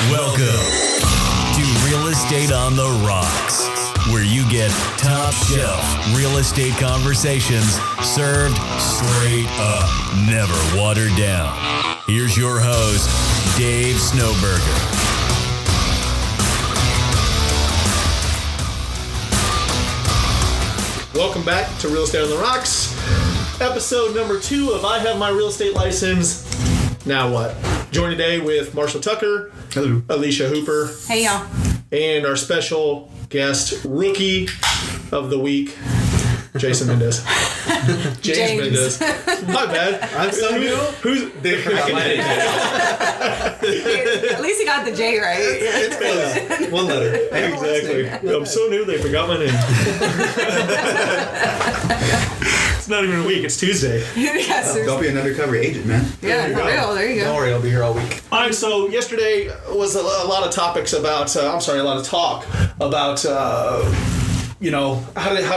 Welcome to Real Estate on the Rocks, where you get top shelf real estate conversations served straight up, never watered down. Here's your host, Dave Snowberger. Welcome back to Real Estate on the Rocks, episode number 2 of I Have My Real Estate License. Now what? Joined today with Marshall Tucker. Hello. Alicia Hooper. Hey, y'all. And our special guest, rookie of the week, Jason Mendez. James Mendez. My bad. I'm so new. Who's? They forgot my name. At least he got the J right. It's close. One letter. Exactly. I'm so new they forgot my name. It's not even a week. It's Tuesday. Yes, Don't be an undercover agent, man. yeah, for real. There you Don't go. worry, I'll be here all week. All right, so yesterday was a lot of topics about, a lot of talk about, how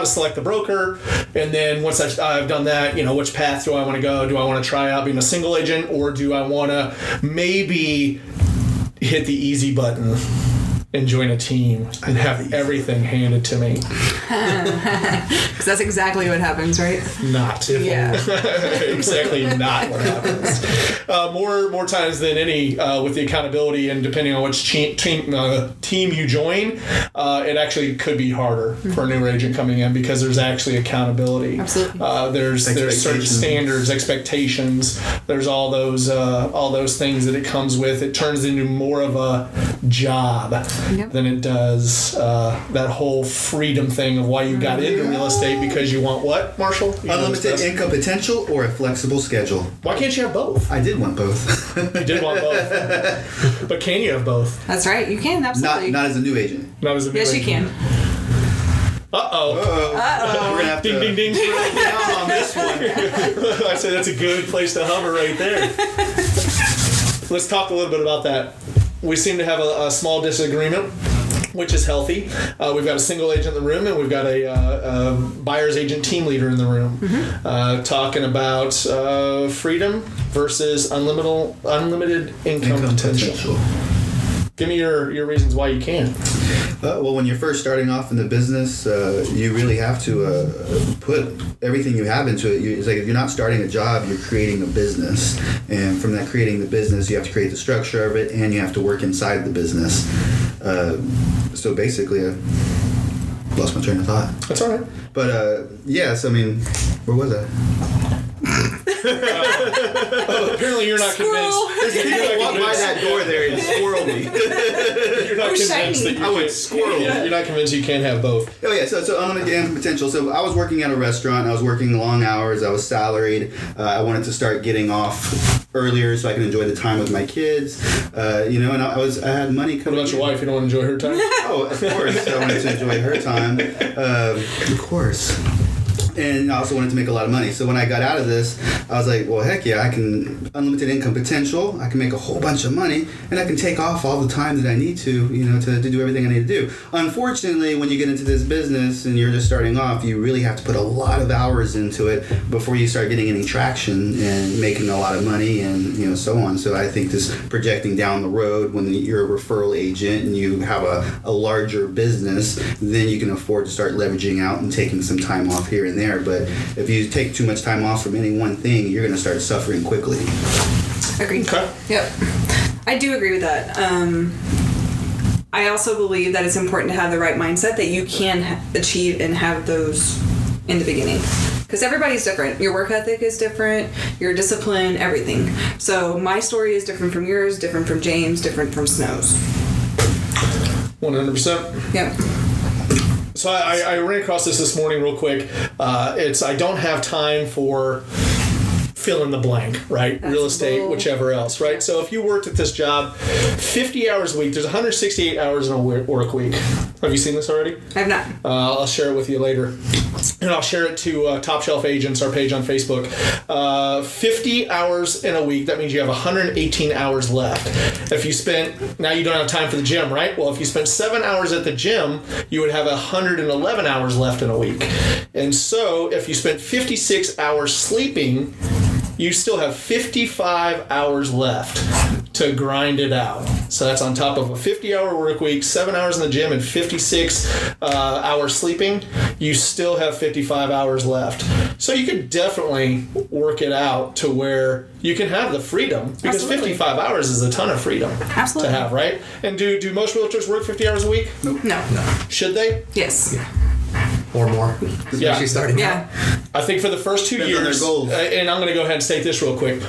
to select the broker. And then once I've done that, which path do I want to go? Do I want to try out being a single agent, or do I want to maybe hit the easy button and join a team and have everything handed to me? Because that's exactly what happens, right? Not. Yeah. Exactly not what happens. More times than any, with the accountability and depending on which team you join, it actually could be harder for a new agent coming in because there's actually accountability. Absolutely. There's certain standards, expectations. There's all those things that it comes with. It turns into more of a job than it does that whole freedom thing of why you got into real estate, because you want what, Marshall? Unlimited income potential or a flexible schedule? Why can't you have both? I did want both. You did want both. But can you have both? That's right. You can, absolutely. Not as a new agent. Not as a new Yes, you agent. can. Uh-oh. We're going to have Ding, to ding, ding. down on this one. I say that's a good place to hover right there. Let's talk a little bit about that. We seem to have a small disagreement, which is healthy. We've got a single agent in the room, and we've got a buyer's agent team leader in the room, talking about freedom versus unlimited income potential. Give me your reasons why you can. Well, when you're first starting off in the business, you really have to put everything you have into it. It's like if you're not starting a job, you're creating a business. And from that creating the business, you have to create the structure of it, and you have to work inside the business. So basically, I lost my train of thought. That's all right. But, yes, I mean, where was I? Apparently you're not Squirrel. convinced. There's people walk by that door there and squirrel me. You're not convinced shiny. that you I would can't- squirrel. You're not convinced you can't have both. Oh yeah, so unlimited income potential. So I was working at a restaurant. I was working long hours. I was salaried. I wanted to start getting off earlier so I can enjoy the time with my kids. And I had money What coming. about your wife? You don't want to enjoy her time? Oh, of course. I wanted to enjoy her time. Of course. And I also wanted to make a lot of money. So when I got out of this, I was like, well, heck yeah, I can unlimited income potential. I can make a whole bunch of money, and I can take off all the time that I need to do everything I need to do. Unfortunately, when you get into this business and you're just starting off, you really have to put a lot of hours into it before you start getting any traction and making a lot of money and, so on. So I think this projecting down the road, when you're a referral agent and you have a larger business, then you can afford to start leveraging out and taking some time off here and there. But if you take too much time off from any one thing, you're going to start suffering quickly. Agreed. Okay. Yep. I do agree with that. I also believe that it's important to have the right mindset that you can achieve and have those in the beginning. Because everybody's different. Your work ethic is different, your discipline, everything. So my story is different from yours, different from James, different from Snow's. 100%. Yep. So I ran across this morning real quick. I don't have time for fill in the blank, right? That's Real estate, bull. whichever else, right? So if you worked at this job 50 hours a week, there's 168 hours in a work week. Have you seen this already? I have not. I'll share it with you later. And I'll share it to Top Shelf Agents, our page on Facebook. 50 hours in a week, that means you have 118 hours left. If you spent, now you don't have time for the gym, right? Well, if you spent 7 hours at the gym, you would have 111 hours left in a week. And so if you spent 56 hours sleeping, you still have 55 hours left to grind it out. So that's on top of a 50-hour work week, 7 hours in the gym, and 56 hours sleeping. You still have 55 hours left. So you could definitely work it out to where you can have the freedom, because Absolutely. 55 hours is a ton of freedom Absolutely. to have, right? And do most realtors work 50 hours a week? Nope. No. Should they? Yes. Or more. Yeah. Especially starting Yeah. I think for the first 2 Depends on years, their goals. and I'm going to go ahead and state this real quick.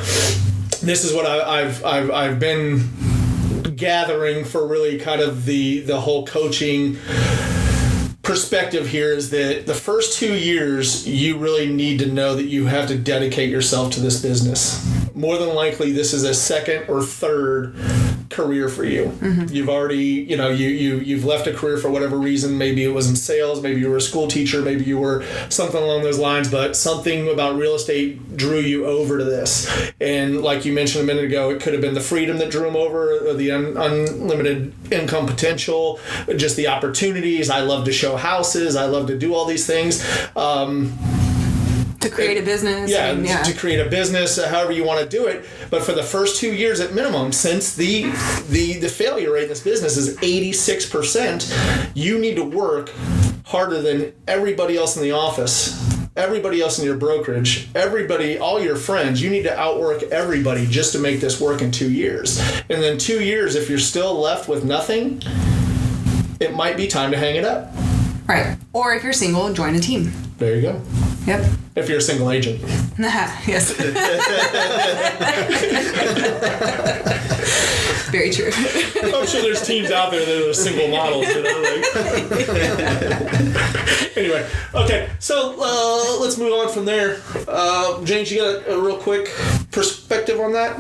This is what I've been gathering for really kind of the whole coaching perspective here, is that the first 2 years you really need to know that you have to dedicate yourself to this business. More than likely, this is a second or third career for you. You've already, you've left a career for whatever reason. Maybe it was in sales, maybe you were a school teacher, maybe you were something along those lines, but something about real estate drew you over to this. And like you mentioned a minute ago, it could have been the freedom that drew them over, or the unlimited income potential, just the opportunities. I love to show houses. I love to do all these things. To create a business. To create a business, however you want to do it. But for the first 2 years at minimum, since the failure rate in this business is 86%, you need to work harder than everybody else in the office, everybody else in your brokerage, everybody, all your friends. You need to outwork everybody just to make this work in 2 years. And then 2 years, if you're still left with nothing, it might be time to hang it up. Right. Or if you're single, join a team. There you go. Yep. If you're a single agent. Yes. Very true. I'm sure there's teams out there that are single models, Anyway, okay, so let's move on from there. James, you got a real quick perspective on that?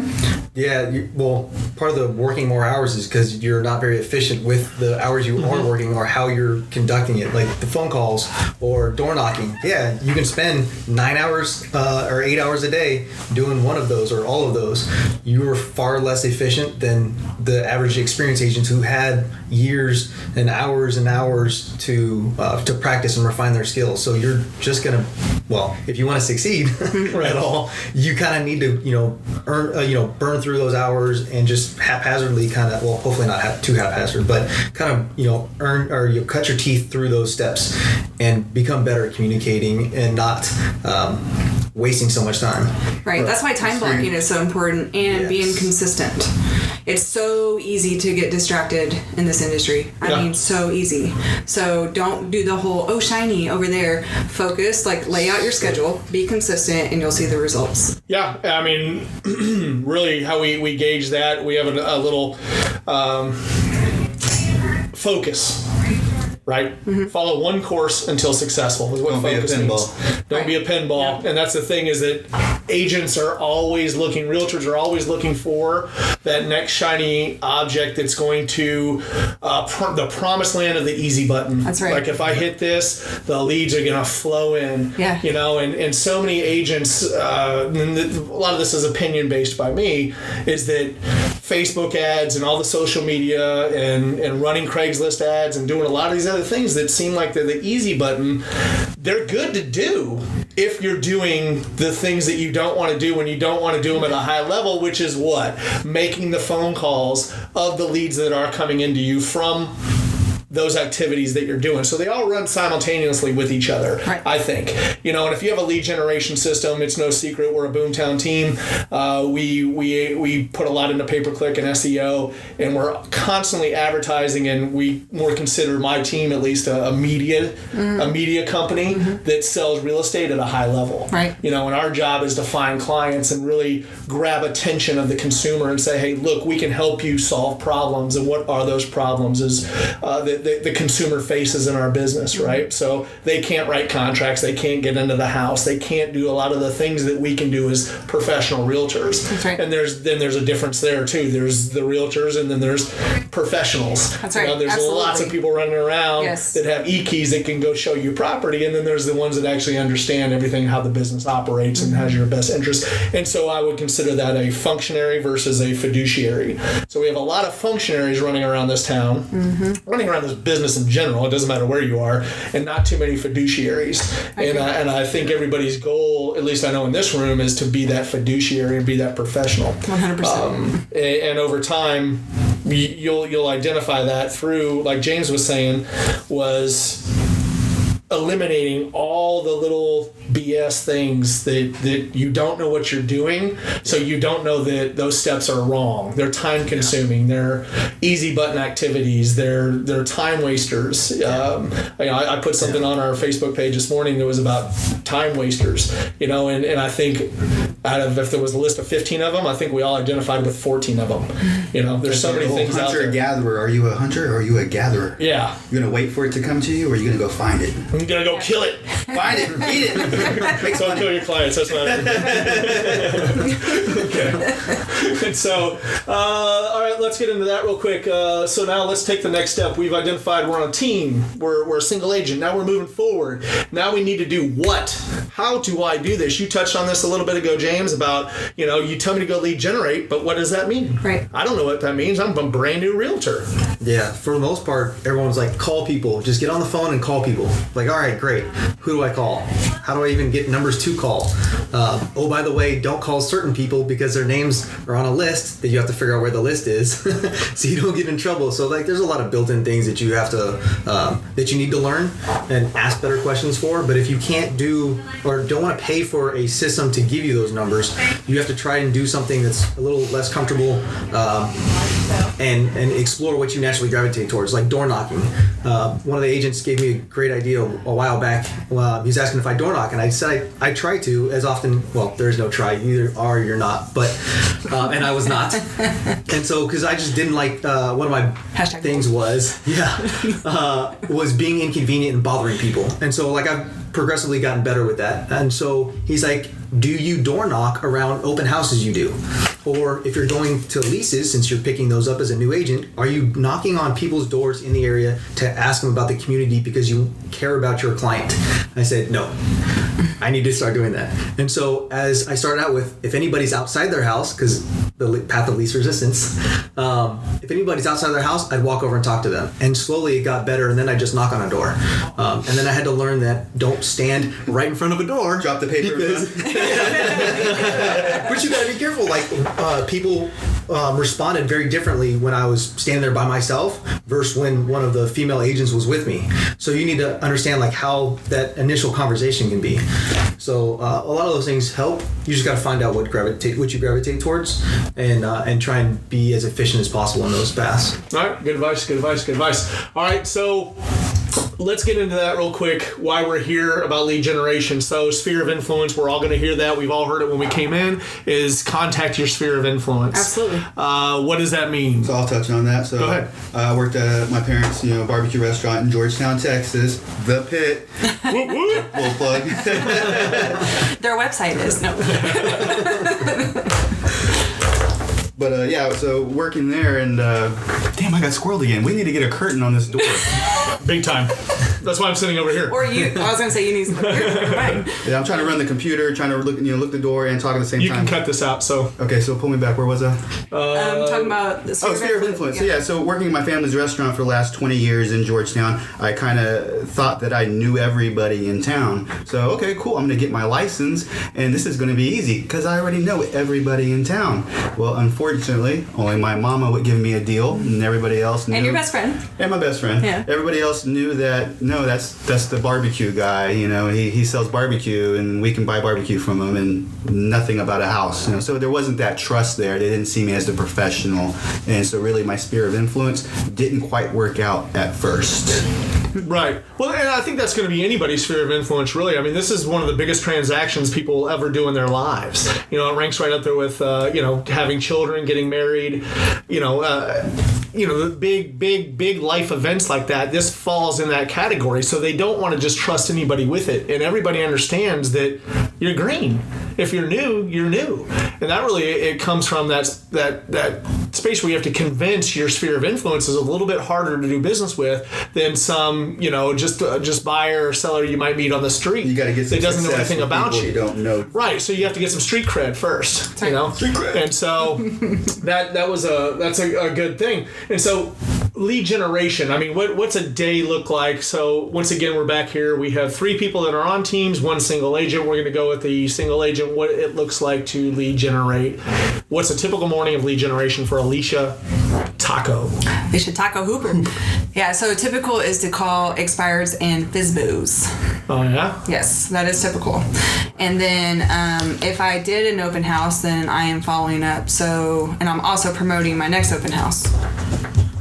Yeah, well, part of the working more hours is because you're not very efficient with the hours you are working or how you're conducting it, like the phone calls or door knocking. Yeah, you can spend 9 hours or 8 hours a day doing one of those or all of those. You are far less efficient than the average experienced agents who had years and hours to practice and refine their skills. So you're just gonna, well, if you want to succeed at all, you kind of need to, burn through those hours and just haphazardly hopefully not too haphazard, but kind of, earn or cut your teeth through those steps and become better at communicating and not wasting so much time. Right. That's why time blocking is so important, and being consistent. It's so easy to get distracted in this industry. I mean, so easy. So don't do the whole, shiny over there. Focus, lay out your schedule, be consistent, and you'll see the results. Yeah, I mean, really how we gauge that, we have a little focus. Right? Follow one course until successful is what focus means. Don't be a pinball. Yeah. And that's the thing, is that agents are always looking, realtors are always looking for that next shiny object that's going to the promised land of the easy button. That's right. Like if I hit this, the leads are going to flow in. Yeah. And so many agents, and a lot of this is opinion based by me, is that Facebook ads and all the social media and running Craigslist ads and doing a lot of these other things that seem like they're the easy button, they're good to do if you're doing the things that you don't want to do when you don't want to do them at a high level, which is what? Making the phone calls of the leads that are coming into you from those activities that you're doing. So they all run simultaneously with each other, right. I think. And if you have a lead generation system, it's no secret we're a Boomtown team. We put a lot into pay-per-click and SEO, and we're constantly advertising, and more consider my team at least a media company that sells real estate at a high level. Right. And our job is to find clients and really grab attention of the consumer and say, hey, look, we can help you solve problems. And what are those problems is the consumer faces in our business, right? So they can't write contracts, they can't get into the house, they can't do a lot of the things that we can do as professional realtors. That's right. And there's a difference there too. There's the realtors, and then there's professionals. That's right. There's Absolutely. lots of people running around Yes. that have e-keys that can go show you property, and then there's the ones that actually understand everything, how the business operates and has your best interest. And so I would consider that a functionary versus a fiduciary. So we have a lot of functionaries running around this town, running around this just business in general. It doesn't matter where you are, and not too many fiduciaries. And I think everybody's goal, at least I know in this room, is to be that fiduciary and be that professional. 100%. And over time, you'll identify that through, like James was saying, was eliminating all the little BS things that you don't know what you're doing, so you don't know that those steps are wrong. They're time consuming. They're easy button activities. They're time wasters. I put something on our Facebook page this morning that was about time wasters. And I think if there was a list of 15 of them, I think we all identified with 14 of them. There's so many things out there. Hunter-gatherer. Are you a hunter or are you a gatherer? Yeah. You're gonna wait for it to come to you, or are you gonna go find it? I'm gonna go kill it. Find it. Eat it. Don't kill your clients. That's not it. Okay. And so, all right, let's get into that real quick. So now let's take the next step. We've identified we're on a team. We're a single agent. Now we're moving forward. Now we need to do what? How do I do this? You touched on this a little bit ago, James, about, you tell me to go lead generate, but what does that mean? Right. I don't know what that means. I'm a brand new realtor. Yeah, for the most part, everyone's like, call people. Just get on the phone and call people. Like, all right, great. Who do I call? How do I even get numbers to call? Oh, by the way, don't call certain people because their names are on a list that you have to figure out where the list is so you don't get in trouble. So, there's a lot of built-in things that you have to, that you need to learn and ask better questions for. But if you can't do or don't want to pay for a system to give you those numbers, you have to try and do something that's a little less comfortable and explore what you naturally gravitate towards, like door knocking. One of the agents gave me a great idea a while back. He was asking if I door knock, and I said I try to as often. Well, there's no try. You either are or you're not. But and I was not. And so, because I just didn't like one of my things was being inconvenient and bothering people. And so, I've progressively gotten better with that. And so he's like, do you door knock around open houses you do? Or if you're going to leases, since you're picking those up as a new agent, are you knocking on people's doors in the area to ask them about the community because you care about your client? I said, no. I need to start doing that. And so as I started out with, if anybody's outside their house, because the path of least resistance, if anybody's outside their house, I'd walk over and talk to them. And slowly it got better, and then I just knock on a door. And then I had to learn that don't stand right in front of a door. Drop the paper. But you gotta be careful. People responded very differently when I was standing there by myself versus when one of the female agents was with me. So you need to understand how that initial conversation can be. So a lot of those things help. You just got to find out what you gravitate towards, and try and be as efficient as possible in those paths. All right, good advice. All right, so let's get into that real quick. Why we're here about lead generation. So sphere of influence, we're all going to hear that. We've all heard it when we came in. Is contact your sphere of influence. Absolutely. What does that mean? So I'll touch on that. So go ahead. I worked at my parents' barbecue restaurant in Georgetown, Texas, The Pit. Whoop, whoop. Full plug. Their website is no. But so working there, and damn, I got squirreled again. We need to get a curtain on this door. Big time. That's why I'm sitting over here. Or you. I was going to say you need some. Yeah, I'm trying to run the computer, trying to look the door and talk at the same time. You can cut this out. So okay, so pull me back. Where was I? Talking about the sphere of influence. Yeah. So working in my family's restaurant for the last 20 years in Georgetown, I kind of thought that I knew everybody in town. So okay, cool. I'm gonna get my license, and this is gonna be easy because I already know everybody in town. Well, unfortunately, only my mama would give me a deal, and everybody else knew. And your best friend. And my best friend. Yeah. Everybody else knew that. No, that's the barbecue guy. He sells barbecue, and we can buy barbecue from him, and nothing about a house. So there wasn't that trust there. They didn't see me as the professional, and so really my sphere of influence didn't quite work out at first. Right. Well, and I think that's going to be anybody's sphere of influence, really. I mean, this is one of the biggest transactions people will ever do in their lives. It ranks right up there with, having children, getting married, the big life events like that. This falls in that category. So they don't want to just trust anybody with it. And everybody understands that you're green. If you're new, you're new. And that really, it comes from that space where you have to convince your sphere of influence is a little bit harder to do business with than some, just buyer or seller you might meet on the street. You got to get some that doesn't know anything about you. You don't know. Right. So you have to get some street cred first, Street cred. And so that's a good thing. And so lead generation. I mean, what's a day look like? So once again, we're back here. We have 3 people that are on teams, 1 single agent. We're going to go with the single agent, what it looks like to lead generate. What's a typical morning of lead generation for Alicia Taco? Alicia Taco Hooper. Yeah, so typical is to call expireds and FSBOs. Oh, yeah? Yes, that is typical. And then if I did an open house, then I am following up. So, and I'm also promoting my next open house.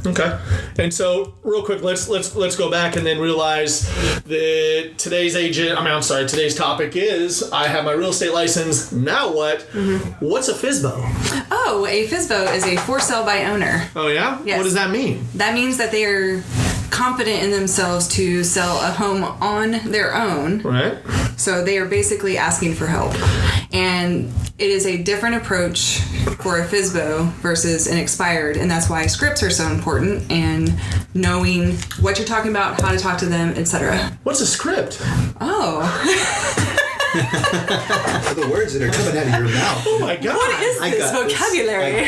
Okay. And so, real quick, let's go back and then realize that today's topic is I have my real estate license. Now what? Mm-hmm. What's a FSBO? Oh, a FSBO is a for sale by owner. Oh, yeah? Yes. What does that mean? That means that they are confident in themselves to sell a home on their own. Right. So they are basically asking for help. And it is a different approach for a FSBO versus an expired, and that's why scripts are so important and knowing what you're talking about, how to talk to them, etc. What's a script? Oh. The words that are coming out of your mouth. Oh my God. What is this vocabulary?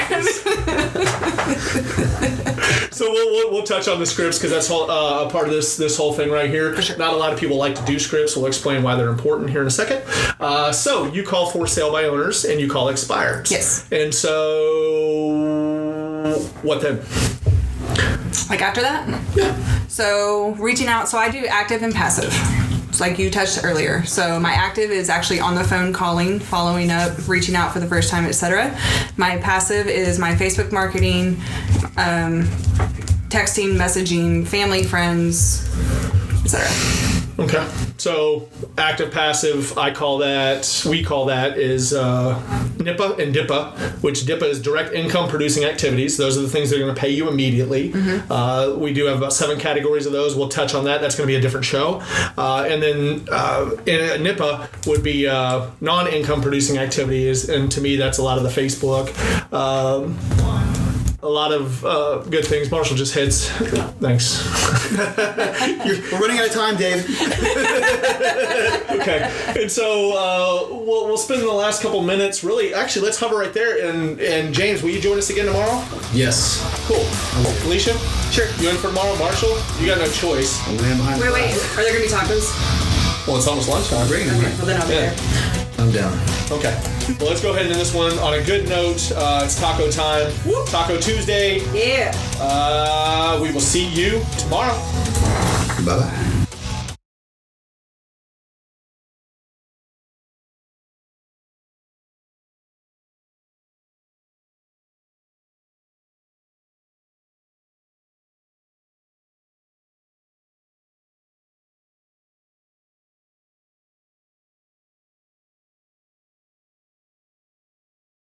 So we'll touch on the scripts because that's a part of this whole thing right here. Sure. Not a lot of people like to do scripts. We'll explain why they're important here in a second. So you call for sale by owners and you call expireds. Yes. And so what then? Like after that? Yeah. So reaching out. So I do active and passive. Like you touched earlier. So my active is actually on the phone calling, following up, reaching out for the first time, etc. My passive is my Facebook marketing, texting, messaging, family, friends, etc. Okay. So active, passive, we call that is NIPA and DIPA, which DIPA is direct income producing activities. Those are the things that are going to pay you immediately. Mm-hmm. We do have about 7 categories of those. We'll touch on that. That's going to be a different show. And then NIPA would be non-income producing activities. And to me, that's a lot of the Facebook. A lot of good things. Marshall just hits. Thanks. We're running out of time, Dave. Okay. And so we'll spend the last couple minutes really. Actually, let's hover right there. And James, will you join us again tomorrow? Yes. Cool. Alicia? Sure. You in for tomorrow? Marshall? You got no choice. I'm laying behind the Wait. glass. Are there going to be tacos? Well, it's almost lunchtime. Bring them. Well, then I'll be there. I'm down. Okay. Well, let's go ahead and end this one on a good note. It's taco time. Woo. Taco Tuesday. Yeah. We will see you tomorrow. Bye-bye.